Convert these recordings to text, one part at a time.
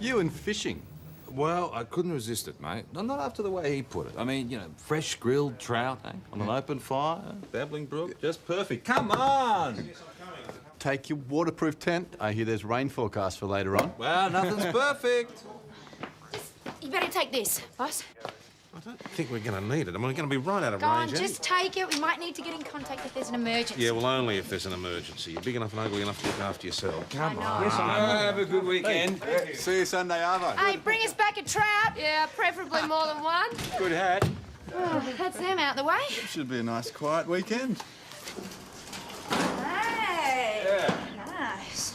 You and fishing. Well, I couldn't resist it, mate. Not after the way he put it. I mean, you know, fresh grilled trout, eh? On an open fire, babbling brook, just perfect. Come on! Take your waterproof tent. I hear there's rain forecast for later on. Well, nothing's perfect. You better take this, boss. I don't think we're going to need it. I mean, we're going to be right out of Go on, range. just take it. We might need to get in contact if there's an emergency. Yeah, well, only if there's an emergency. You're big enough and ugly enough to look after yourself. Come on. Yes, I know. Have a good weekend. See you Sunday, Arvo. Hey, bring us back a trout. Yeah, preferably more than one. Good hat. Oh, that's them out the way. Should be a nice, quiet weekend. Hey. Yeah. Nice.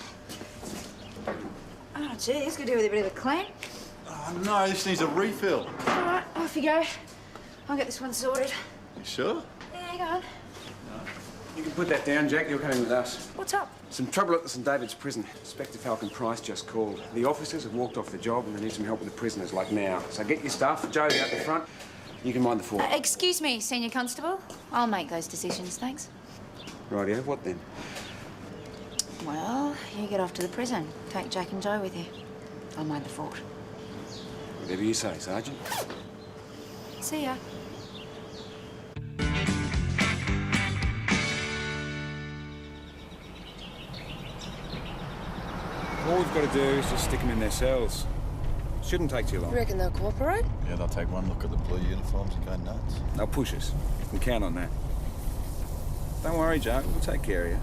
Oh, gee, this could do with a bit of a clean. Oh, no, this needs a refill. All right, off you go. I'll get this one sorted. You sure? Yeah, go on. You can put that down, Jack. You're coming with us. What's up? Some trouble at the St David's prison. Inspector Falcon Price just called. The officers have walked off the job and they need some help with the prisoners, like now. So get your stuff. Joe's out the front. You can mind the fort. Excuse me, Senior Constable. I'll make those decisions, thanks. Rightio. What then? Well, you get off to the prison. Take Jack and Joe with you. I'll mind the fort. Whatever you say, Sergeant. See ya. All we've got to do is just stick them in their cells. Shouldn't take too long. Reckon they'll cooperate? Yeah, they'll take one look at the blue uniforms and go nuts. They'll push us. You can count on that. Don't worry, Joe. We'll take care of you.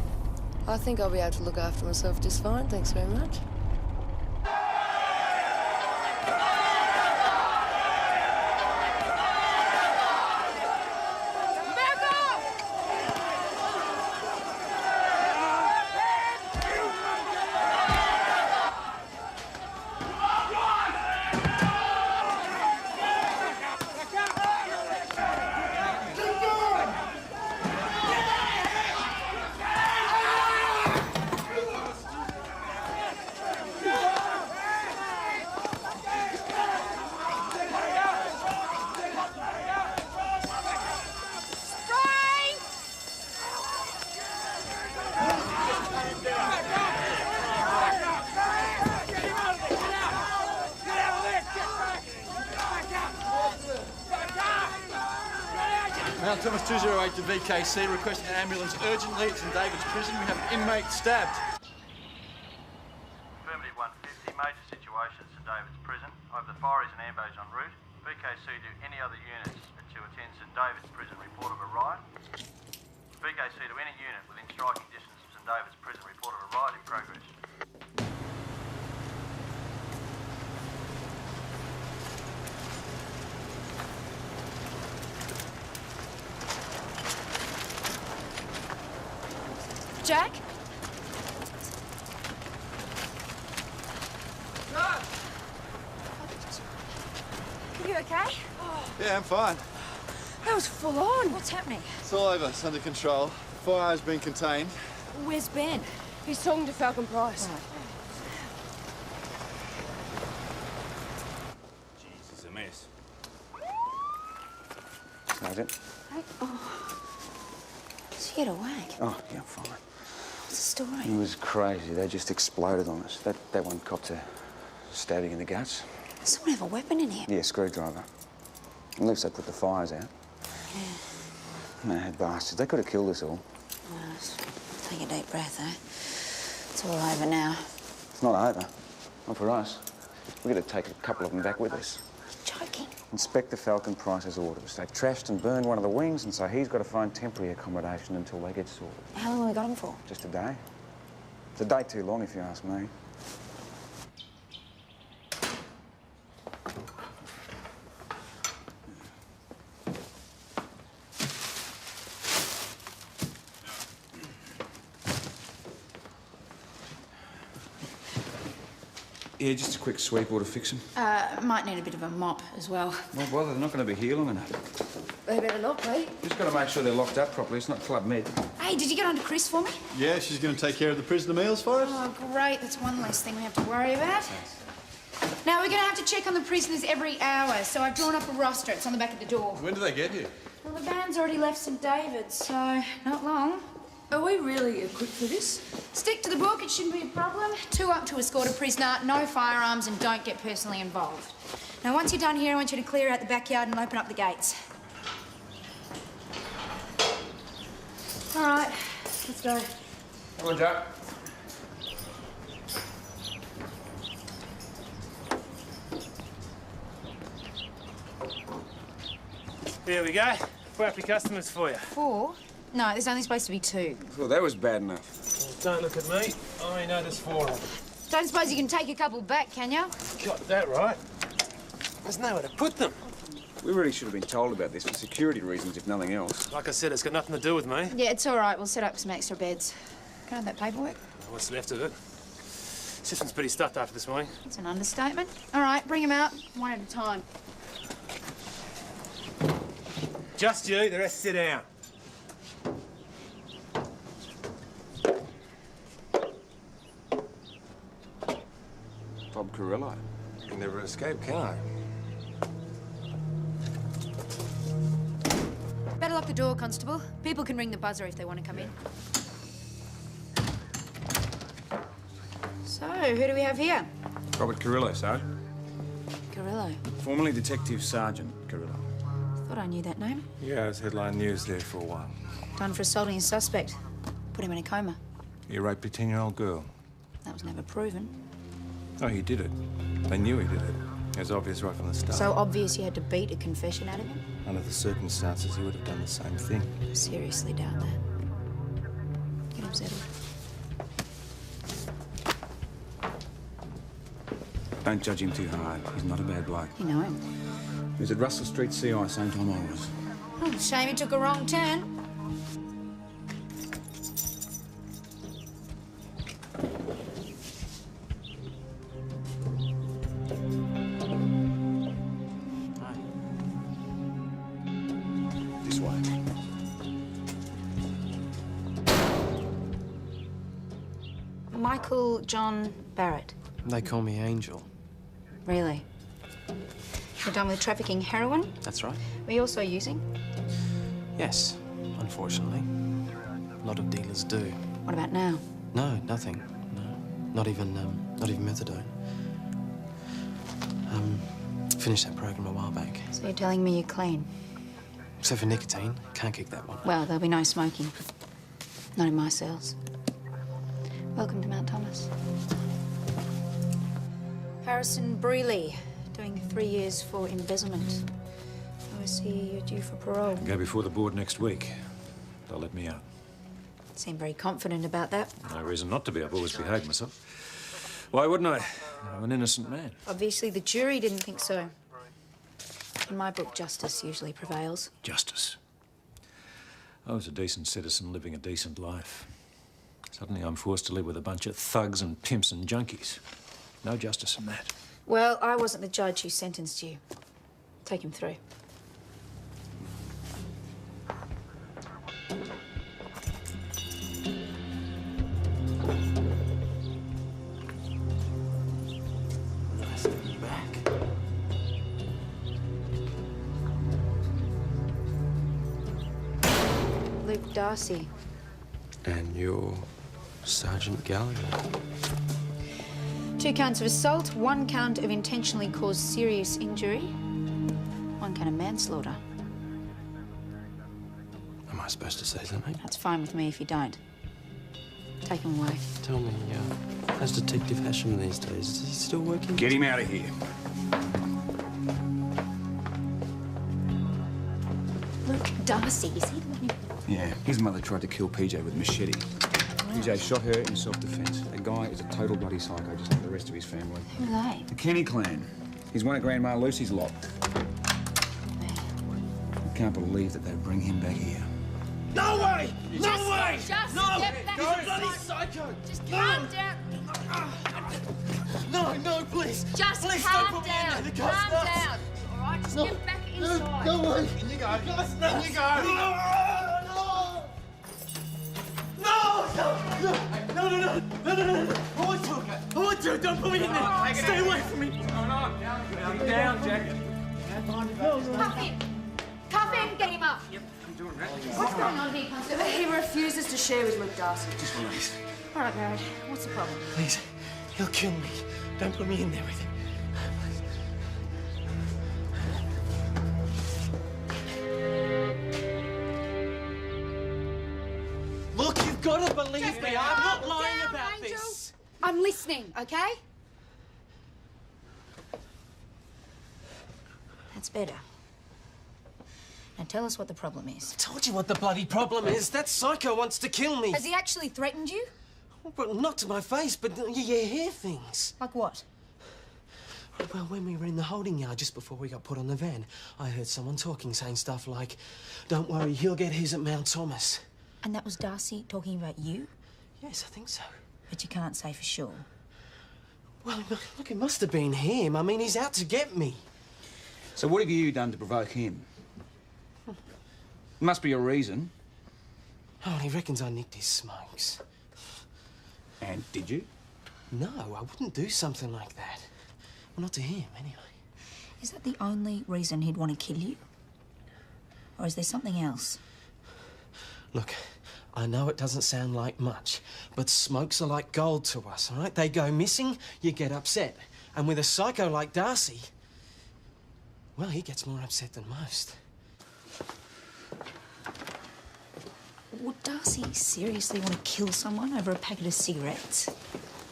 I think I'll be able to look after myself just fine, thanks very much. Mount Thomas 208 to VKC, requesting an ambulance urgently at St David's Prison. We have an inmate stabbed. Affirmative 150, major situation at St David's Prison. Over the fire is an ambush en route. VKC to any other units to attend St David's Prison, report of a riot. VKC to any unit within striking distance of St David's Prison, report of a riot in progress. Jack? Are you okay? Yeah, I'm fine. That was full on. What's happening? It's all over. It's under control. Fire has been contained. Where's Ben? He's talking to Falcon Price. Jeez, it's a mess. Sergeant? Did you get awake? Oh, yeah, I'm fine. What's the story? It was crazy. They just exploded on us. That one copped a stabbing in the guts. Does someone have a weapon in here? Yeah, screwdriver. Unless they put the fires out. Yeah. Mad bastards. They could have killed us all. Well, take a deep breath, eh? It's all over now. It's not over. Not for us. We've got to take a couple of them back with us. Joking. Inspector Falcon Price's orders. They trashed and burned one of the wings, and so he's got to find temporary accommodation until they get sorted. How long have we got him for? Just a day. It's a day too long, if you ask me. Yeah, just a quick sweep or to fix them. Might need a bit of a mop as well. Well, bother, they're not going to be here long enough. They better not be. Just got to make sure they're locked up properly. It's not Club Med. Hey, did you get on to Chris for me? Yeah, she's going to take care of the prisoner meals for us. Oh, great. That's one less thing we have to worry about. Now, we're going to have to check on the prisoners every hour, so I've drawn up a roster. It's on the back of the door. When do they get here? Well, the band's already left St David's, so not long. Are we really equipped for this? Stick to the book, it shouldn't be a problem. 2 up to escort a prisoner, no firearms, and don't get personally involved. Now, once you're done here, I want you to clear out the backyard and open up the gates. All right, let's go. Come on, Joe. There we go. 4 happy customers for you. 4? No, there's only supposed to be 2. Well, that was bad enough. Don't look at me. I know there's 4 of them. Don't suppose you can take a couple back, can you? Got that right. There's nowhere to put them. We really should have been told about this for security reasons, if nothing else. Like I said, it's got nothing to do with me. Yeah, it's all right. We'll set up some extra beds. Can I have that paperwork? What's left of it? System's pretty stuffed after this morning. That's an understatement. All right, bring them out, one at a time. Just you, the rest sit down. Bob Carrillo. You can never escape, can I? Better lock the door, Constable. People can ring the buzzer if they want to come in. So, who do we have here? Robert Carrillo, Sergeant. Carrillo. Formerly Detective Sergeant Carrillo. Thought I knew that name. Yeah, it was headline news there for a while. Done for assaulting a suspect. Put him in a coma. He raped a 10-year-old girl. That was never proven. Oh, he did it. They knew he did it. It was obvious right from the start. So obvious you had to beat a confession out of him? Under the circumstances, he would have done the same thing. Seriously doubt that. Get him settled. Don't judge him too hard. He's not a bad bloke. You know him. He was at Russell Street CI same time I was. Oh, shame he took a wrong turn. This way. Michael John Barrett. They call me Angel. Really? You're done with trafficking heroin? That's right. Were you also using? Yes, unfortunately. A lot of dealers do. What about now? No, nothing. No, not even methadone. Finished that program a while back. So you're telling me you're clean? Except for nicotine, can't kick that one. Well, there'll be no smoking. Not in my cells. Welcome to Mount Thomas. Harrison Brealey, doing 3 years for embezzlement. I see you're due for parole. Go before the board next week. They'll let me out. Seem very confident about that. No reason not to be. I've always behaved myself. Why wouldn't I? I'm an innocent man. Obviously, the jury didn't think so. In my book, justice usually prevails. Justice. I was a decent citizen living a decent life. Suddenly I'm forced to live with a bunch of thugs and pimps and junkies. No justice in that. Well, I wasn't the judge who sentenced you. Take him through. Nice to be back. Luke Darcy. And you're Sergeant Gallagher. 2 counts of assault, 1 count of intentionally caused serious injury, 1 count of manslaughter. Am I supposed to say something? That's fine with me if you don't. Take him away. Tell me, how's Detective Hashem these days? Is he still working? Get him out of here. Luke Darcy, is he the one who... Yeah, his mother tried to kill PJ with a machete. PJ shot her in self-defense. The guy is a total bloody psycho, just like the rest of his family. Who are they? The Kenny clan. He's one of Grandma Lucy's lot. I can't believe that they bring him back here. No way! No Just- way! just no! step back He's a and bloody stop. psycho! Just calm down. No, no, please! Just please calm don't put me in down. there. The guy's Calm nuts. down. All right, just get back inside. No way! In you go. The guy's nuts. In you go. I want to. Don't put me in there. Stay away from me. Down, Jack. Cuff him. Cuff him. Get him up. Yep, I'm doing that. What's going on here, Constable? He refuses to share with Luke Darcy. Just relax. All right, Barrett, what's the problem? Please, he'll kill me. Don't put me in there with him. Look, you've got to believe me. I'm not lying about this. I'm listening, okay? That's better. Now tell us what the problem is. I told you what the bloody problem is. That psycho wants to kill me. Has he actually threatened you? Well, not to my face, but you hear things. Like what? Well, when we were in the holding yard just before we got put on the van, I heard someone talking, saying stuff like, "Don't worry, he'll get his at Mount Thomas." And that was Darcy talking about you? Yes, I think so. But you can't say for sure. Well, look, it must have been him. I mean, he's out to get me. So what have you done to provoke him? Must be a reason. Oh, he reckons I nicked his smokes. And did you? No, I wouldn't do something like that. Well, not to him, anyway. Is that the only reason he'd want to kill you? Or is there something else? Look, I know it doesn't sound like much, but smokes are like gold to us, all right? They go missing, you get upset. And with a psycho like Darcy, well, he gets more upset than most. Would Darcy seriously want to kill someone over a packet of cigarettes?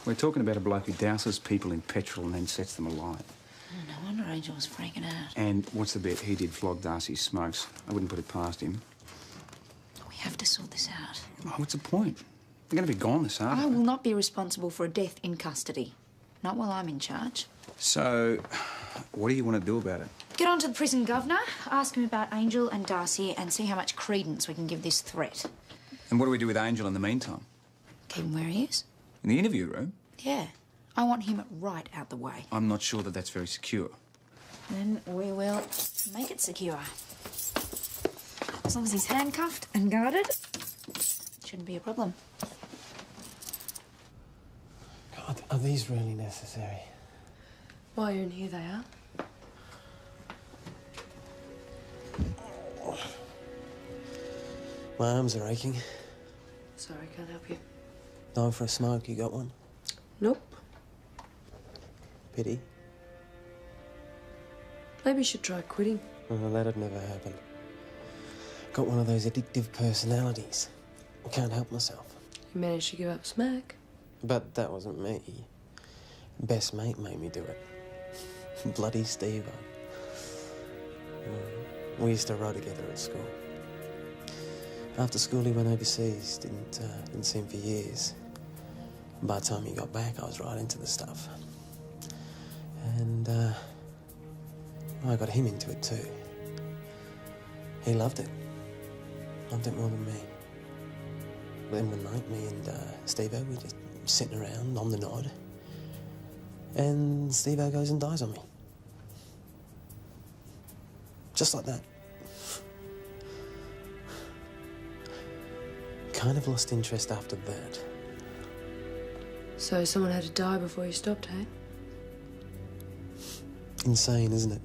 We're talking about a bloke who douses people in petrol and then sets them alight. Oh, no wonder Angel was freaking out. And what's the bet? He did flog Darcy's smokes. I wouldn't put it past him. We have to sort this out. Oh, what's the point? They're going to be gone this I afternoon. will not be responsible for a death in custody. Not while I'm in charge. So, what do you want to do about it? Get on to the prison governor, ask him about Angel and Darcy, and see how much credence we can give this threat. And what do we do with Angel in the meantime? Keep him where he is. In the interview room? Yeah. I want him right out the way. I'm not sure that that's very secure. Then we will make it secure. As long as he's handcuffed and guarded, shouldn't be a problem. God, are these really necessary? While you're in here, they are. My arms are aching. Sorry, can't help you. Going for a smoke, you got one? Nope. Pity. Maybe you should try quitting. Well, that'd never happen. Got one of those addictive personalities. I can't help myself. You managed to give up smack. But that wasn't me. Best mate made me do it. Bloody Steve-o. We used to row together at school. After school, he went overseas. Didn't see him for years. By the time he got back, I was right into the stuff. And I got him into it too. He loved it. Loved it more than me. Then one night, me and Steve-o, we just sitting around on the nod. And Steve-o goes and dies on me. Just like that. Kind of lost interest after that. So someone had to die before you stopped, hey? Insane, isn't it?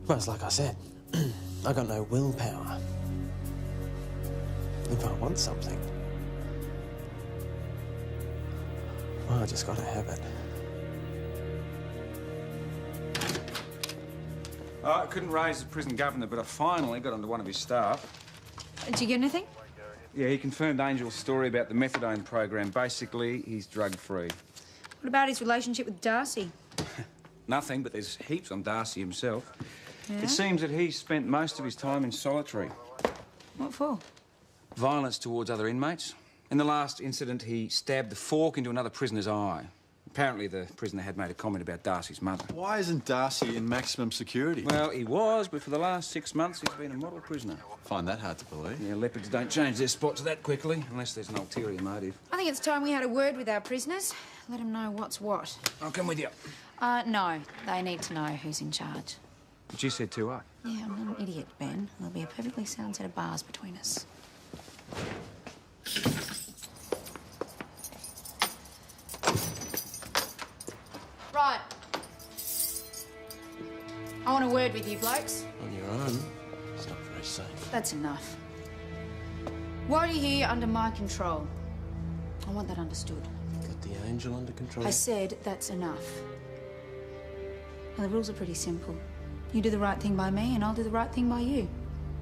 Well, it's like I said. I got no willpower. If I want something, well, I just gotta have it. I couldn't raise the prison governor, but I finally got onto one of his staff. Did you get anything? Yeah, he confirmed Angel's story about the methadone program. Basically, he's drug-free. What about his relationship with Darcy? Nothing, but there's heaps on Darcy himself. Yeah? It seems that he's spent most of his time in solitary. What for? Violence towards other inmates. In the last incident, he stabbed the fork into another prisoner's eye. Apparently, the prisoner had made a comment about Darcy's mother. Why isn't Darcy in maximum security? Well, he was, but for the last 6 months, he's been a model prisoner. Find that hard to believe. Yeah, leopards don't change their spots that quickly, unless there's an ulterior motive. I think it's time we had a word with our prisoners. Let them know what's what. I'll come with you. No. They need to know who's in charge. But you said 2-8. Yeah, I'm not an idiot, Ben. There'll be a perfectly sound set of bars between us. Right. I want a word with you, blokes. On your own, it's not very safe. That's enough. While you're here under my control, I want that understood. Got the angel under control. I said that's enough. Well, the rules are pretty simple. You do the right thing by me and I'll do the right thing by you.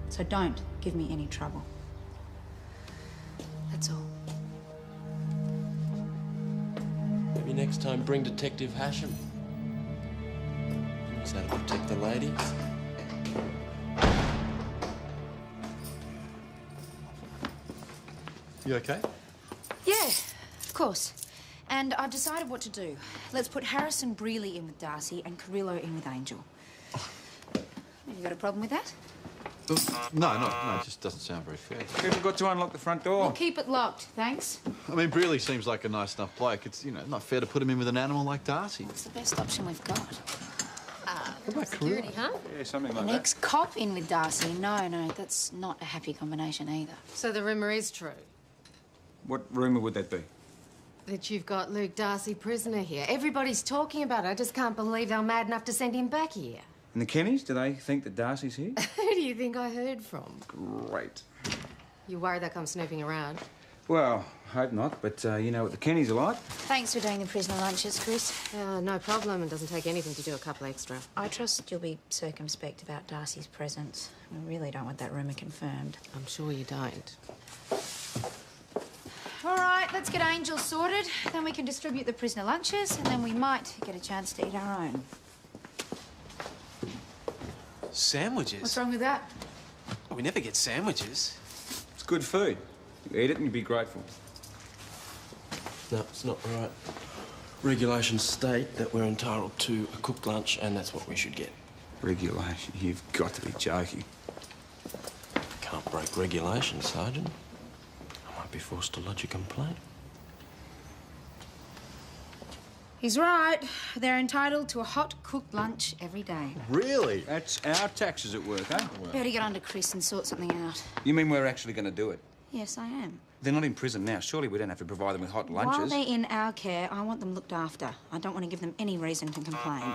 So don't give me any trouble. That's all. Maybe next time bring Detective Hashem. Knows how to protect the ladies. You okay? Yeah, of course. And I've decided what to do. Let's put Harrison Brealey in with Darcy and Carrillo in with Angel. Have you got a problem with that? No, it just doesn't sound very fair. People got to unlock the front door. We'll keep it locked, thanks. I mean, Brealey seems like a nice enough bloke. It's, not fair to put him in with an animal like Darcy. It's the best option we've got. What about Security, huh? Yeah, something like An that. ex-cop in with Darcy. No, that's not a happy combination either. So the rumour is true? What rumour would that be? That you've got Luke Darcy prisoner here. Everybody's talking about it. I just can't believe they're mad enough to send him back here. And the Kennys, do they think that Darcy's here? Who do you think I heard from? Great. You worried they'll come snooping around? Well, hope not, but you know what the Kennys are like. Thanks for doing the prisoner lunches, Chris. No problem. It doesn't take anything to do a couple extra. I trust you'll be circumspect about Darcy's presence. I really don't want that rumour confirmed. I'm sure you don't. All right, let's get Angel sorted. Then we can distribute the prisoner lunches, and then we might get a chance to eat our own. Sandwiches? What's wrong with that? We never get sandwiches. It's good food. You eat it and you'd be grateful. No, it's not right. Regulations state that we're entitled to a cooked lunch, and that's what we should get. Regulation? You've got to be joking. Can't break regulations, Sergeant. I might be forced to lodge a complaint. He's right. They're entitled to a hot, cooked lunch every day. Really? That's our taxes at work, eh? Better get on to Chris and sort something out. You mean we're actually going to do it? Yes, I am. They're not in prison now. Surely we don't have to provide them with hot While lunches. they're in our care, I want them looked after. I don't want to give them any reason to complain.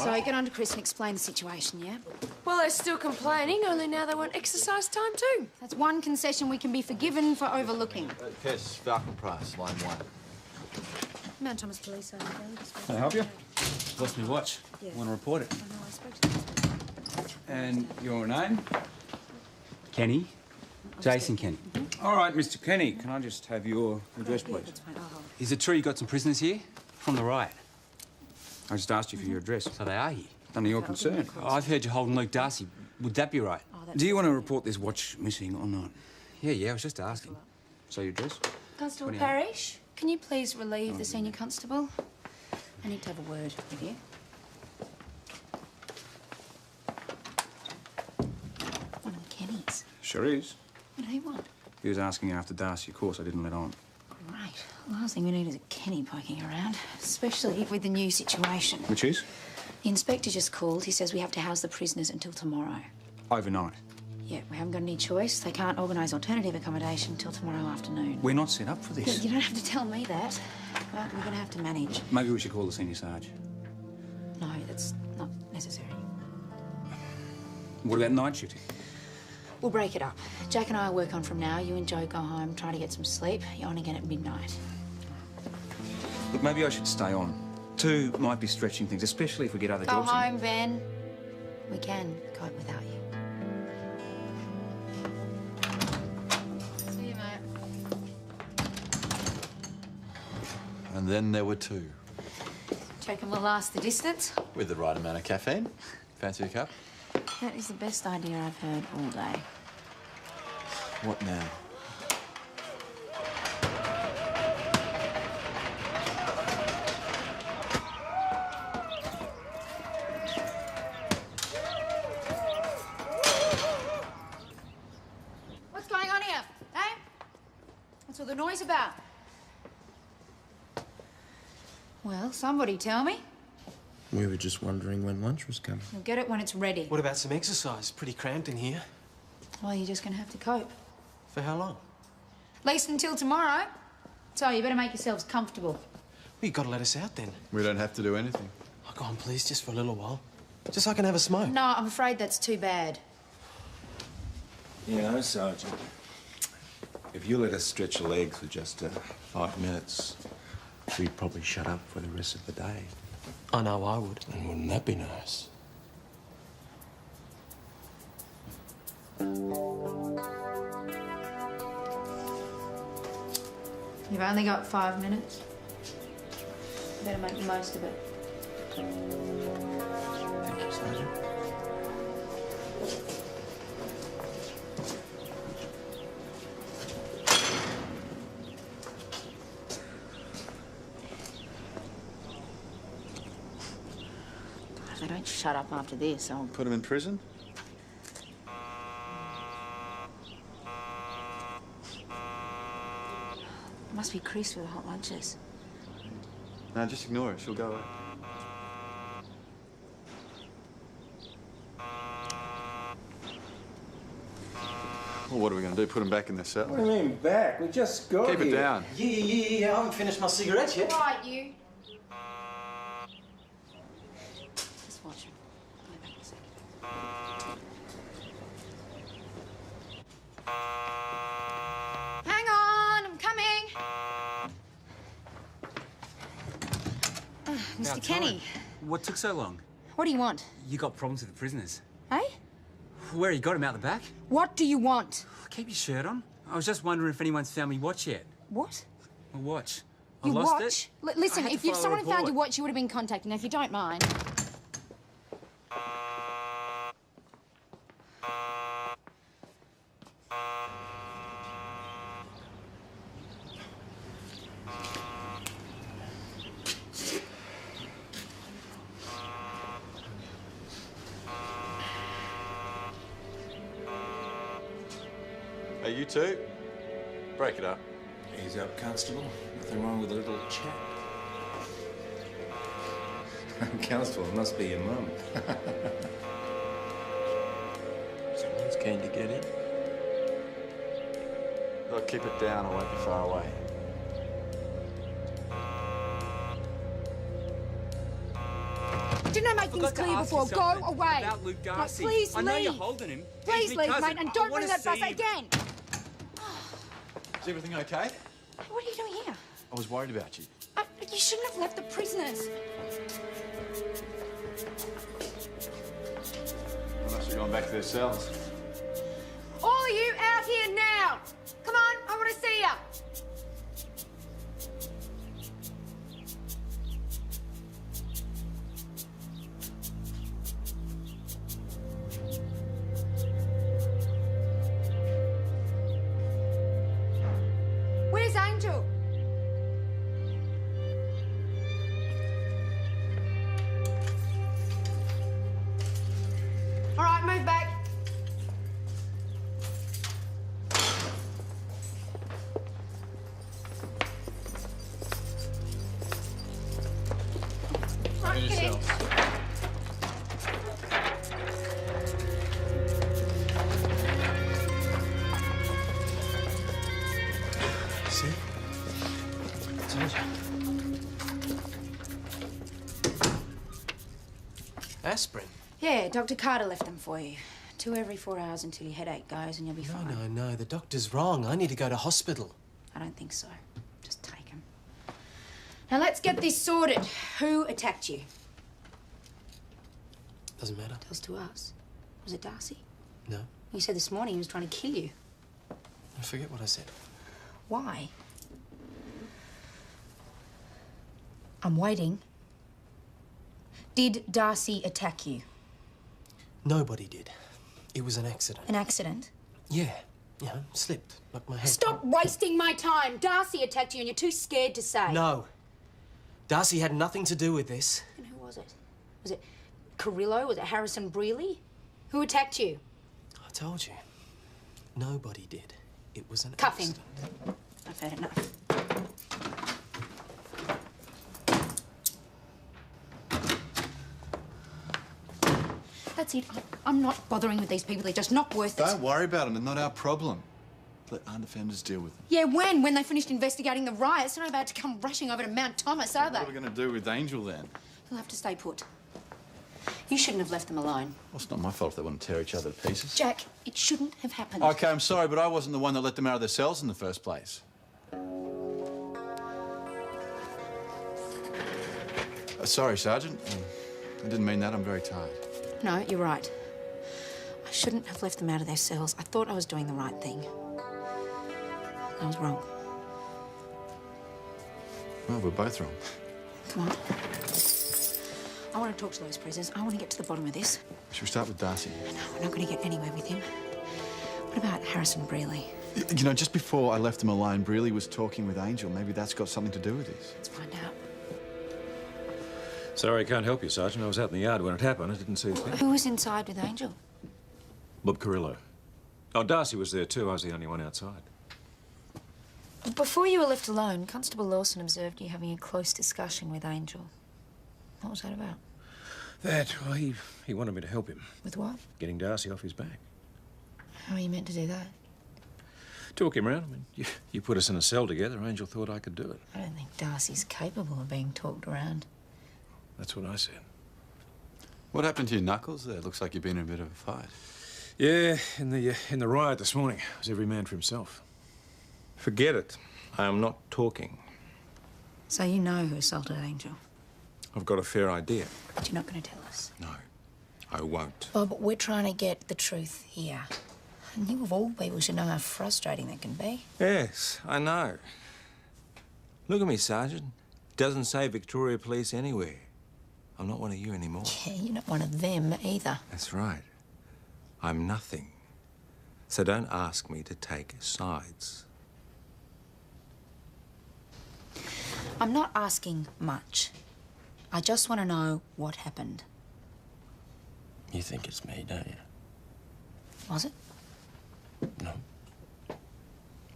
So get on to Chris and explain the situation, yeah? Well, they're still complaining, only now they want exercise time too. That's one concession we can be forgiven for overlooking. Yes, Falcon Price, line 1. Mount Thomas Police over there. Can I help you? Lost my watch. Yeah. Want to report it? I know, I spoke to them. And your name? Kenny? Jason Kenny. All right, Mr. Kenny, can I just have your address, Yeah, please? that's fine. I'll hold. Is it true you got some prisoners here? From the riot? I just asked you for your address. So they are here? None of your Okay, I'll give them concern. a call. I've heard you're holding Luke Darcy. Would that be right? Oh, that's Do you want to report this watch missing or not? Yeah, I was just asking. So your address? Constable 28. Parrish, can you please relieve the senior constable? I need to have a word with you. One of the Kennys. Sure is. What do they want? He was asking after Darcy. Of course, I didn't let on. Right. Last thing we need is a Kenny poking around, especially with the new situation. Which is? The inspector just called. He says we have to house the prisoners until tomorrow. Overnight. Yeah, we haven't got any choice. They can't organise alternative accommodation until tomorrow afternoon. We're not set up for this. You don't have to tell me that, but we're going to have to manage. Maybe we should call the senior sarge. No, that's not necessary. What about night shooting? We'll break it up. Jack and I'll work on from now. You and Joe go home, try to get some sleep. You're on again at midnight. Look, maybe I should stay on. 2 might be stretching things, especially if we get other Go jobs. home, Ben. We can cope without you. See you, mate. And then there were 2. Do you reckon we'll last the distance? With the right amount of caffeine. Fancy a cup? That is the best idea I've heard all day. What now? What's going on here, eh? What's all the noise about? Well, somebody tell me. We were just wondering when lunch was coming. You'll get it when it's ready. What about some exercise? Pretty cramped in here. Well, you're just going to have to cope. For how long? At least until tomorrow. So you better make yourselves comfortable. Well, you got to let us out then. We don't have to do anything. Oh, go on, please, just for a little while. Just so I can have a smoke. No, I'm afraid that's too bad. Yeah, Sergeant. If you let us stretch a leg for just 5 minutes, we'd probably shut up for the rest of the day. I know I would. And wouldn't that be nice? You've only got 5 minutes. Better make the most of it. Thank you, Sergeant. If they don't shut up after this, I'll... Put him in prison? Must be Chris with the hot lunches. No, just ignore her. She'll go away. Well, what are we going to do? Put him back in the cell? What do you mean back? We just got Keep it down. Yeah. I haven't finished my cigarettes yet. Right, you. Just watch him. I'll be back in a second. Hang on, I'm coming. Mr. Kenny, What took so long? what do you want? You got problems with the prisoners. Hey? Where you got him out the back? What do you want? Keep your shirt on. I was just wondering if anyone's found me watch yet. What? A watch. I Your lost watch? it. Listen, I had if to file a someone found report. your watch, you would have been contacted. Now, if you don't mind. Hey, you two. Break it up. Ease up, Constable. Nothing wrong with a little chat. Constable, it must be your mum. Someone's keen to get in. Look, keep it down. I won't be far away. Didn't I make things clear before? Go away. About Luke No, Darcy. please I know leave. you're holding him. Please He's my leave, cousin. mate, and I don't wanna ring that bus see him. again. Is everything okay? What are you doing here? I was worried about you. You shouldn't have left the prisoners. They must have gone back to their cells. All of you out here now. Come on, I want to see ya. Where's Angel? All right, move back. Right, get in. See? Told you. Aspirin? Yeah, Dr. Carter left them for you. 2 every 4 hours until your headache goes and you'll be fine. No. The doctor's wrong. I need to go to hospital. I don't think so. Just take them. Now let's get this sorted. Who attacked you? Doesn't matter. Tells to us. Was it Darcy? No. You said this morning he was trying to kill you. I forget what I said. Why? I'm waiting. Did Darcy attack you? Nobody did. It was an accident. An accident? Yeah. Slipped. Like my head. Stop wasting my time. Darcy attacked you and you're too scared to say. No. Darcy had nothing to do with this. And who was it? Was it Carrillo? Was it Harrison Brealey? Who attacked you? I told you. Nobody did. It was an Cuff him. accident. I've had enough. That's it. I'm not bothering with these people. They're just not worth it. Don't worry about them. They're not our problem. Let our defenders deal with them. Yeah, when? When they finished investigating the riots. They're not about to come rushing over to Mount Thomas, are they? What are we going to do with Angel then? He'll have to stay put. You shouldn't have left them alone. Well, it's not my fault if they want to tear each other to pieces. Jack, it shouldn't have happened. OK, I'm sorry, but I wasn't the one that let them out of their cells in the first place. Sorry, Sergeant. I didn't mean that. I'm very tired. No, you're right. I shouldn't have left them out of their cells. I thought I was doing the right thing. I was wrong. Well, we're both wrong. Come on. I want to talk to those prisoners. I want to get to the bottom of this. Should we start with Darcy? No, we're not going to get anywhere with him. What about Harrison Brearley? You know, just before I left them alone, Brearley was talking with Angel. Maybe that's got something to do with this. Let's find out. Sorry, I can't help you, Sergeant. I was out in the yard when it happened. I didn't see a thing. Who was inside with Angel? Bob Carrillo. Oh, Darcy was there too. I was the only one outside. Before you were left alone, Constable Lawson observed you having a close discussion with Angel. What was that about? Well, he wanted me to help him. With what? Getting Darcy off his back. How are you meant to do that? Talk him round. I mean, you put us in a cell together. Angel thought I could do it. I don't think Darcy's capable of being talked around. That's what I said. What happened to your knuckles there? Looks like you've been in a bit of a fight. Yeah, in the riot this morning. It was every man for himself. Forget it. I am not talking. So you know who assaulted Angel? I've got a fair idea. But you're not going to tell us? No, I won't. Bob, we're trying to get the truth here. And you of all people should know how frustrating that can be. Yes, I know. Look at me, Sergeant. Doesn't say Victoria Police anywhere. I'm not one of you anymore. Yeah, you're not one of them either. That's right. I'm nothing. So don't ask me to take sides. I'm not asking much. I just want to know what happened. You think it's me, don't you? Was it? No.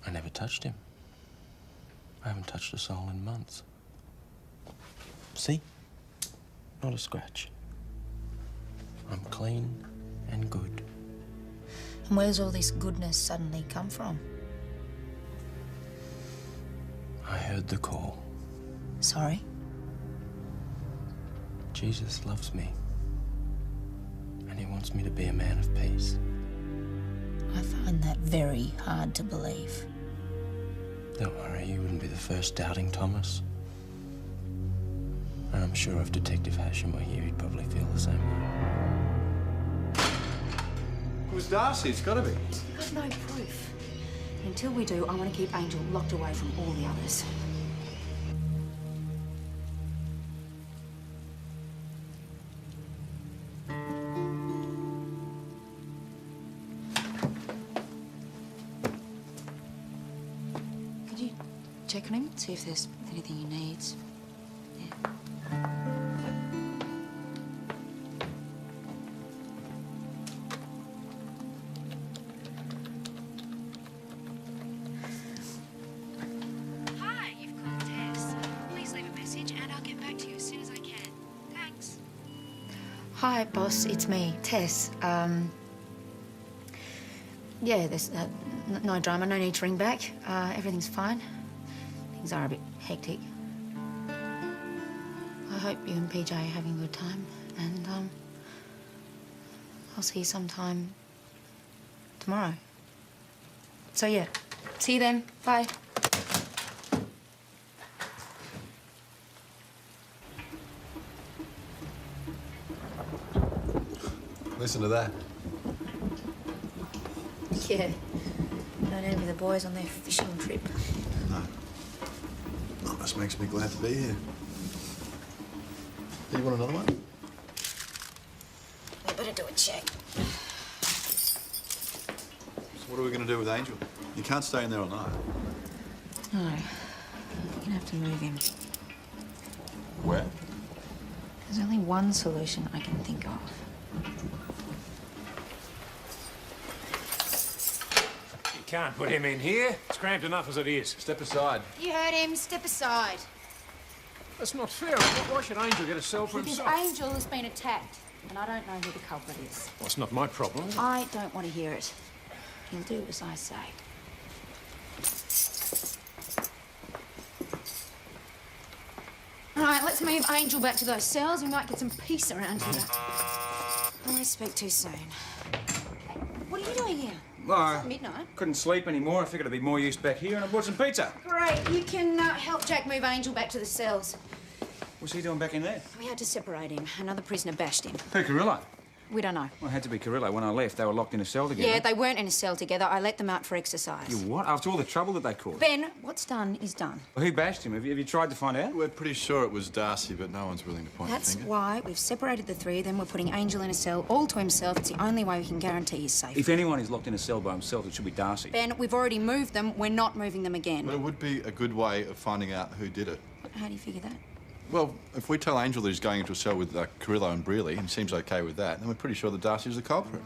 I never touched him. I haven't touched a soul in months. See? Not a scratch. I'm clean and good. And where's all this goodness suddenly come from? I heard the call. Sorry? Jesus loves me. And he wants me to be a man of peace. I find that very hard to believe. Don't worry, you wouldn't be the first doubting Thomas. And I'm sure if Detective Hasham were here, he'd probably feel the same way. It was Darcy. It's got to be. We've got no proof. Until we do, I want to keep Angel locked away from all the others. Could you check on him, see if there's anything he needs? Hi, boss. It's me, Tess. Yeah, there's no drama. No need to ring back. Everything's fine. Things are a bit hectic. I hope you and PJ are having a good time, and I'll see you sometime tomorrow. So yeah, see you then. Bye. Listen to that. Yeah. Don't envy the boys on their fishing trip. No. Oh, this makes me glad to be here. Do you want another one? We better do a check. So what are we going to do with Angel? You can't stay in there all night. No. You're going to have to move him. Where? There's only one solution I can think of. You can't put him in here. It's cramped enough as it is. Step aside. You heard him. Step aside. That's not fair. Why should Angel get a cell for Because himself? Angel has been attacked, and I don't know who the culprit is. Well, it's not my problem. I don't want to hear it. He'll do as I say. All right, let's move Angel back to those cells. We might get some peace around here. I speak too soon. What are you doing here? Well, It's midnight. couldn't sleep anymore. I figured I'd be more use back here, and I bought some pizza. Great. You can help Jack move Angel back to the cells. What's he doing back in there? We had to separate him. Another prisoner bashed him. Who, Carrillo? We don't know. Well, it had to be Carrillo. When I left, they were locked in a cell together. Yeah, they weren't in a cell together. I let them out for exercise. You what? After all the trouble that they caused? Ben, what's done is done. Well, who bashed him? Have you tried to find out? We're pretty sure it was Darcy, but no one's willing to point That's the finger. why we've separated the three of them. We're putting Angel in a cell all to himself. It's the only way we can guarantee his safety. If anyone is locked in a cell by himself, it should be Darcy. Ben, we've already moved them. We're not moving them again. But it would be a good way of finding out who did it. How do you figure that? Well, if we tell Angel that he's going into a cell with Carrillo and Brearley, and seems okay with that, then we're pretty sure that Darcy was the culprit.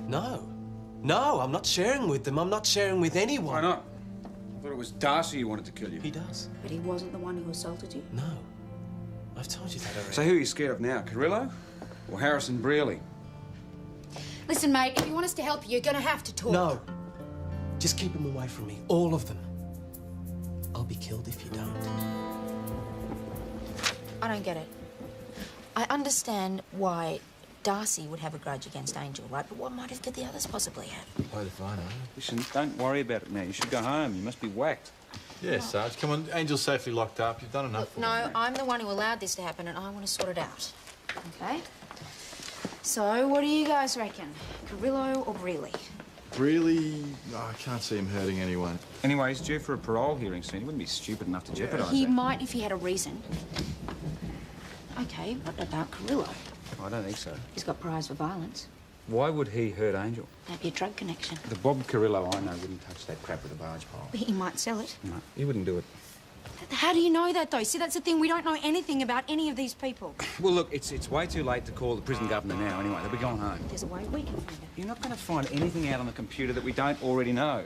No. No, I'm not sharing with them. I'm not sharing with anyone. Why not? I thought it was Darcy who wanted to kill you. He does. But he wasn't the one who assaulted you? No. I've told you that already. So who are you scared of now, Carrillo or Harrison Brearley? Listen, mate, if you want us to help you, you're gonna have to talk. No. Just keep them away from me. All of them. I'll be killed if you don't. I don't get it. I understand why Darcy would have a grudge against Angel, right? But what motive could the others possibly have? Play the fine, eh? Listen, don't worry about it now. You should go home. You must be whacked. Yeah, Sarge. Come on, Angel's safely locked up. You've done enough for No, him. I'm the one who allowed this to happen, and I want to sort it out. Okay? So, what do you guys reckon? Carrillo or Brearley? Really? I can't see him hurting anyone. Anyway, he's due for a parole hearing soon. He wouldn't be stupid enough to jeopardise He that. might if he had a reason. Okay, what about Carrillo? I don't think so. He's got prize for violence. Why would he hurt Angel? Maybe a drug connection. The Bob Carrillo I know wouldn't touch that crap with a barge pole. But he might sell it. No, he wouldn't do it. How do you know that, though? See, that's the thing. We don't know anything about any of these people. Well, look, it's way too late to call the prison governor now anyway. They'll be gone home. There's a way we can find it. You're not going to find anything out on the computer that we don't already know.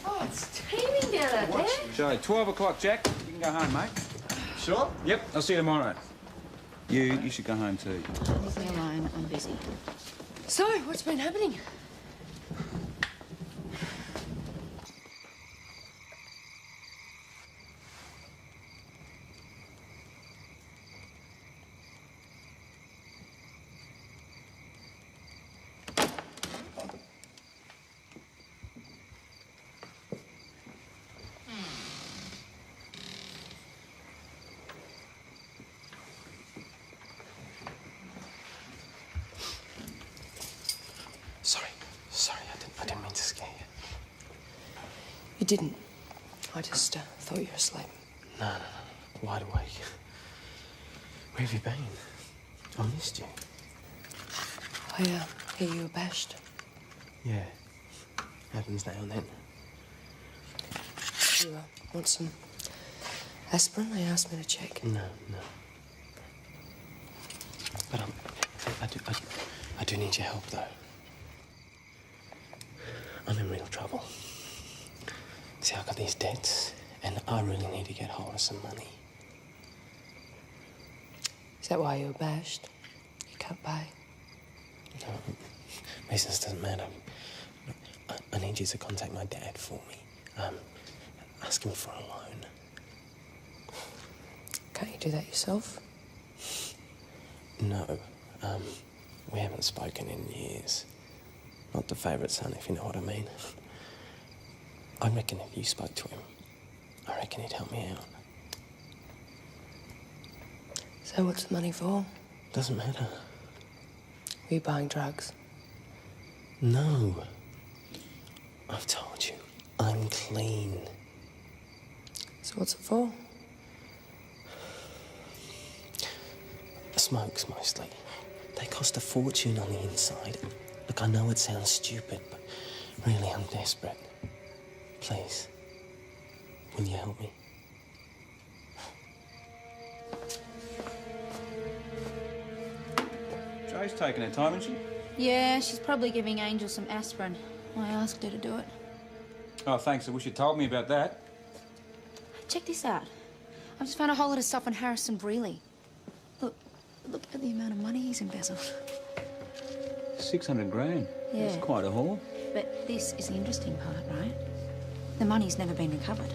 Oh, it's teeming down out there. So, 12 o'clock, Jack. You can go home, mate. Sure? Yep, I'll see you tomorrow. You should go home too. Leave me alone. I'm busy. So, what's been happening? Sorry, I didn't mean to scare you. You didn't. I just thought you were asleep. No. Wide awake. Where have you been? I missed you. I hear you were bashed. Yeah. Happens now and then. You want some aspirin? They asked me to check. No. But I do need your help, though. I'm in real trouble. See, I've got these debts, and I really need to get hold of some money. Is that why you were bashed? You can't pay? No, business doesn't matter. I need you to contact my dad for me. Ask him for a loan. Can't you do that yourself? No. We haven't spoken in years. Not the favourite son, if you know what I mean. I reckon if you spoke to him, I reckon he'd help me out. So what's the money for? Doesn't matter. Were you buying drugs? No. I've told you, I'm clean. So what's it for? Smokes, mostly. They cost a fortune on the inside. Look, I know it sounds stupid, but really, I'm desperate. Please, will you help me? Jo's taking her time, isn't she? Yeah, she's probably giving Angel some aspirin. I asked her to do it. Oh, thanks. I wish you'd told me about that. Check this out. I just found a whole lot of stuff on Harrison Brearley. Look at the amount of money he's embezzled. 600 grand. Yeah. That's quite a haul. But this is the interesting part, right? The money's never been recovered.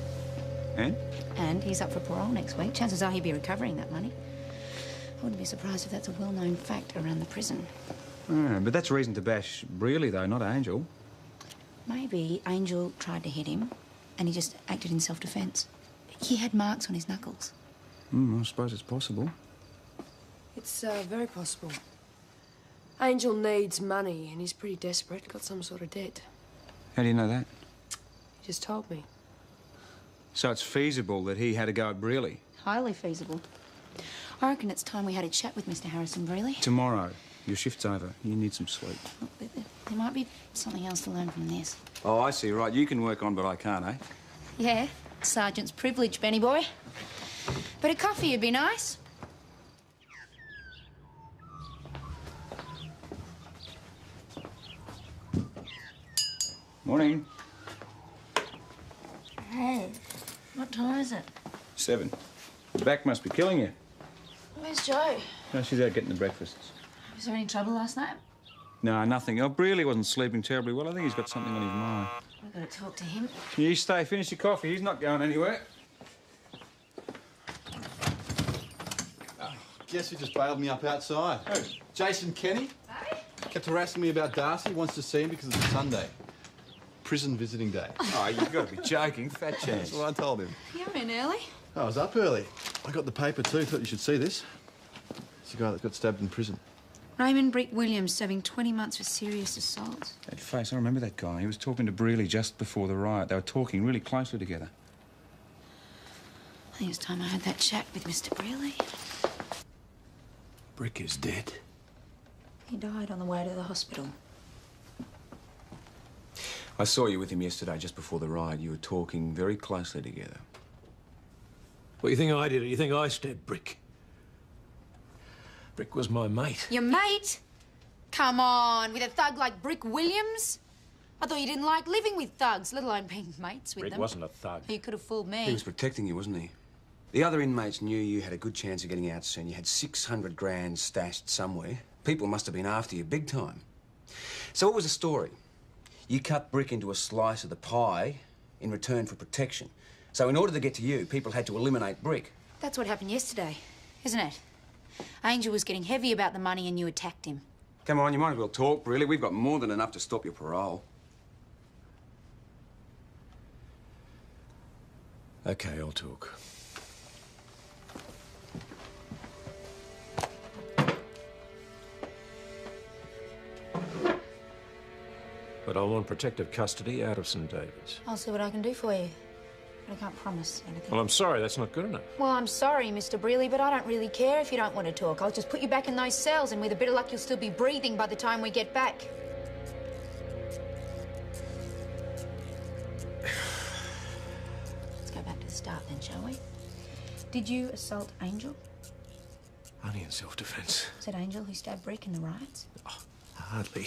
And? And he's up for parole next week. Chances are he'll be recovering that money. I wouldn't be surprised if that's a well-known fact around the prison. But that's reason to bash Brearley, though, not Angel. Maybe Angel tried to hit him and he just acted in self-defence. He had marks on his knuckles. I suppose it's possible. It's very possible. Angel needs money and he's pretty desperate. Got some sort of debt. How do you know that? He just told me. So it's feasible that he had a go at Brearley? Highly feasible. I reckon it's time we had a chat with Mr. Harrison Brearley. Tomorrow. Your shift's over. You need some sleep. There might be something else to learn from this. Oh, I see, right. You can work on, but I can't, eh? Yeah, sergeant's privilege, Benny boy. But a coffee would be nice. Morning. Hey, what time is it? 7. The back must be killing you. Where's Joe? No, she's out getting the breakfasts. Was there any trouble last night? No, nothing. Oh, Brearley wasn't sleeping terribly well. I think he's got something on his mind. We've got to talk to him. You stay, finish your coffee. He's not going anywhere. Guess who just bailed me up outside? Who? Jason Kenny. Hey? Kept harassing me about Darcy. Wants to see him because it's Sunday. Prison visiting day. Oh, you've got to be joking. Fat chance. That's what I told him. You're in early. I was up early. I got the paper too. Thought you should see this. It's a guy that got stabbed in prison. Raymond Brick Williams serving 20 months for serious assault. That face, I remember that guy. He was talking to Brearley just before the riot. They were talking really closely together. I think it's time I had that chat with Mr. Brearley. Brick is dead. He died on the way to the hospital. I saw you with him yesterday, just before the riot. You were talking very closely together. What, you think I did it? You think I stabbed Brick? Brick was my mate. Your mate? Come on, with a thug like Brick Williams? I thought you didn't like living with thugs, let alone being mates with Brick them. wasn't a thug. You could have fooled me. He was protecting you, wasn't he? The other inmates knew you had a good chance of getting out soon. You had 600 grand stashed somewhere. People must have been after you big time. So what was the story? You cut Brick into a slice of the pie in return for protection. So in order to get to you, people had to eliminate Brick. That's what happened yesterday, isn't it? Angel was getting heavy about the money and you attacked him. Come on, you might as well talk, really. We've got more than enough to stop your parole. Okay, I'll talk. But I want protective custody out of St. David's. I'll see what I can do for you. But I can't promise anything. Well, I'm sorry, that's not good enough. Well, I'm sorry, Mr. Brearley, but I don't really care if you don't want to talk. I'll just put you back in those cells, and with a bit of luck, you'll still be breathing by the time we get back. Let's go back to the start then, shall we? Did you assault Angel? Only in self-defence. Was it Angel who stabbed Brick in the riots? Hardly.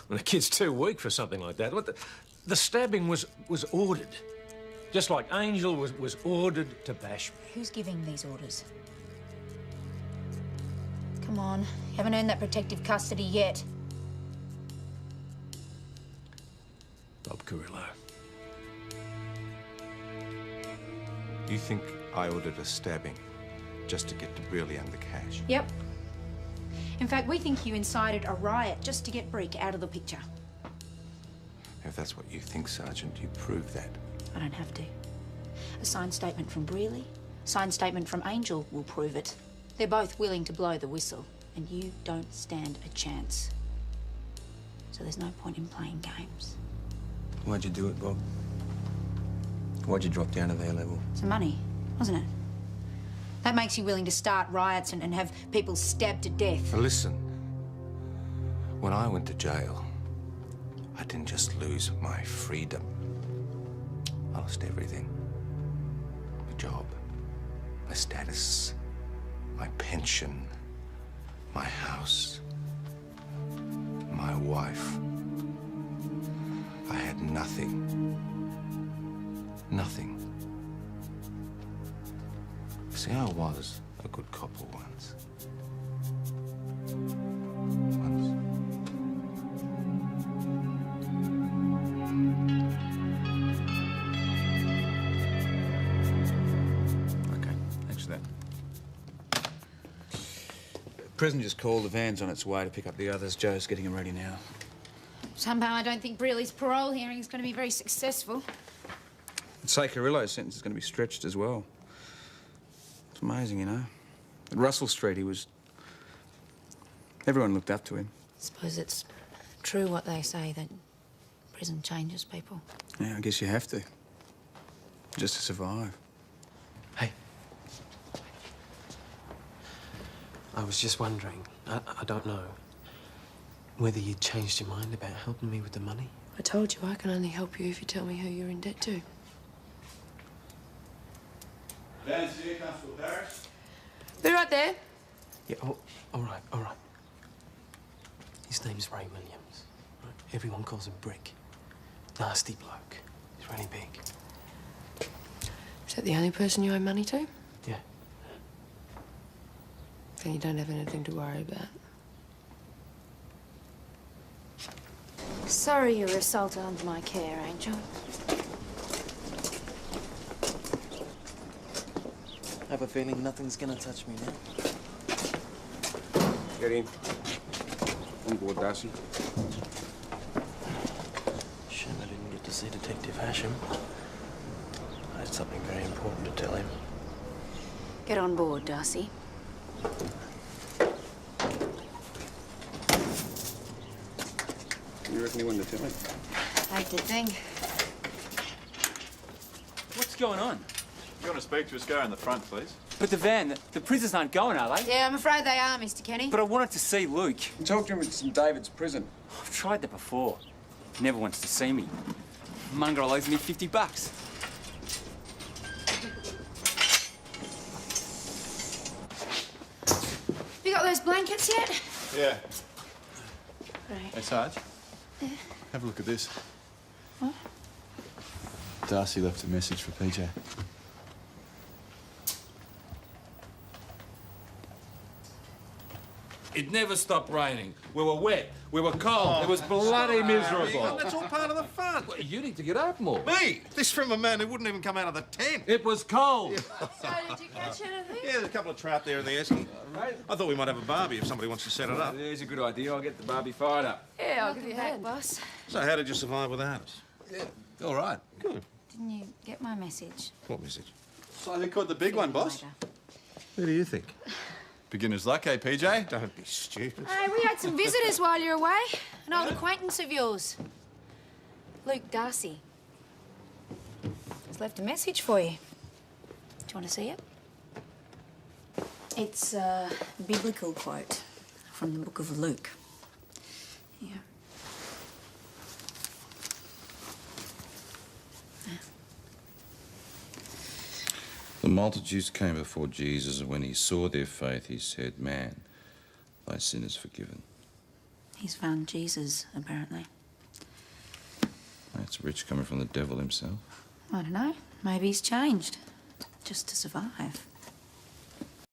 Well, the kid's too weak for something like that. What the stabbing was ordered. Just like Angel was ordered to bash me. Who's giving these orders? Come on, you haven't earned that protective custody yet. Bob Carrillo. You think I ordered a stabbing just to get to Brearley and the cash? Yep. In fact, we think you incited a riot just to get Brick out of the picture. If that's what you think, Sergeant, you prove that. I don't have to. A signed statement from Brearley, signed statement from Angel will prove it. They're both willing to blow the whistle, and you don't stand a chance. So there's no point in playing games. Why'd you do it, Bob? Why'd you drop down to their level? Some money, wasn't it? That makes you willing to start riots and have people stabbed to death. Now listen, when I went to jail, I didn't just lose my freedom. I lost everything. My job, my status, my pension, my house, my wife. I had nothing. Nothing. See, I was a good couple once. prison just called. The van's on its way to pick up the others. Joe's getting them ready now. Somehow I don't think Brearley's parole hearing is going to be very successful. Say Carrillo's sentence is going to be stretched as well. It's amazing, you know. At Russell Street, he was... Everyone looked up to him. I suppose it's true what they say, that prison changes people. Yeah, I guess you have to. Just to survive. Hey. I was just wondering, I don't know, whether you'd changed your mind about helping me with the money? I told you I can only help you if you tell me who you're in debt to. Van's here, Constable Paris. Be right there. Yeah, oh, all right, all right. His name's Ray Williams. Right? Everyone calls him Brick. Nasty bloke. He's really big. Is that the only person you owe money to? Yeah. Then you don't have anything to worry about. Sorry you were assaulted under my care, Angel. I have a feeling nothing's gonna touch me now. Get in. On board, Darcy. Shame I didn't get to see Detective Hasham. I had something very important to tell him. Get on board, Darcy. You reckon he wanted to tell him? Like to think. What's going on? You want to speak to us? Go in the front, please. But the van, the prisoners aren't going, are they? Yeah, I'm afraid they are, Mr. Kenny. But I wanted to see Luke. Talk to him at St David's prison. I've tried that before. Never wants to see me. Mongrel owes me $50. You got those blankets yet? Yeah. Right. Hey, Sarge. Yeah. Have a look at this. What? Darcy left a message for PJ. It never stopped raining. We were wet. We were cold. It was bloody miserable. That's all part of the fun. Well, you need to get out more. Me? This from a man who wouldn't even come out of the tent. It was cold. So, did you catch anything? Yeah, there's a couple of trout there in the esky. I thought we might have a barbie if somebody wants to set it up. There's a good idea. I'll get the barbie fired up. Yeah, I'll give you a hand. boss. So how did you survive without us? Yeah, all right. Good. Didn't you get my message? What message? So they caught the big one, boss. Who do you think? Beginner's luck, eh, PJ? Don't be stupid. Hey, we had some visitors while you were away. An old acquaintance of yours. Luke Darcy. He's left a message for you. Do you want to see it? It's a biblical quote from the book of Luke. Yeah. The multitudes came before Jesus, and when he saw their faith, he said, "Man, thy sin is forgiven." He's found Jesus, apparently. That's rich coming from the devil himself. I don't know. Maybe he's changed. Just to survive.